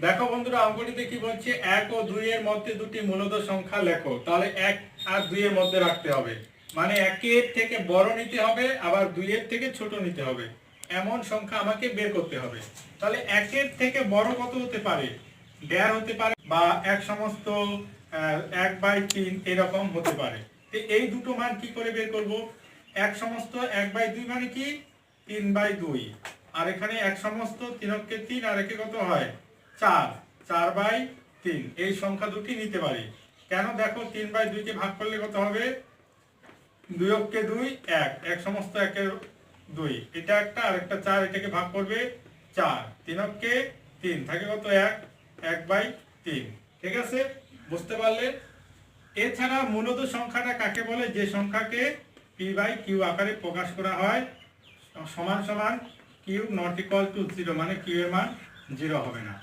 দেখো বন্ধুরা, অঙ্কটিতে কি বলছে, 1 ও 2 এর মধ্যে দুটি মূলদ সংখ্যা লেখো। তাহলে 1 আর 2 এর মধ্যে রাখতে হবে, মানে 1 এর থেকে বড় নিতে হবে, আবার 2 এর থেকে ছোট নিতে হবে, এমন সংখ্যা আমাকে বের করতে হবে। তাহলে 1 এর থেকে বড় কত হতে পারে? 1.5 হতে পারে, বা 1 সমস্ত 1/3 এরকম হতে পারে। তো এই দুটো মান কি করে বের করব? 1 সমস্ত 1/2 মানে কি 3/2, আর এখানে 1 সমস্ত 3 আর একে কত হয় 4, 4/3। এই সংখ্যা দুটি নিতে পারি। কেন? দেখো 3/2 কে ভাগ করলে কত হবে? 2 কে 2, 1, 1 সমস্ত 1 এর 2, এটা একটা, আর একটা 4, এটাকে ভাগ করবে 4, 3 কে 3 থাকে কত 1, 1/3। ঠিক আছে, বুঝতে পারলে? এছাড়া মূলত সংখ্যাটা কাকে বলে? যে সংখ্যাকে p/q আকারে প্রকাশ করা হয়, সমান সমান q নট ইকুয়াল টু 0, মানে q এর মান 0 হবে না।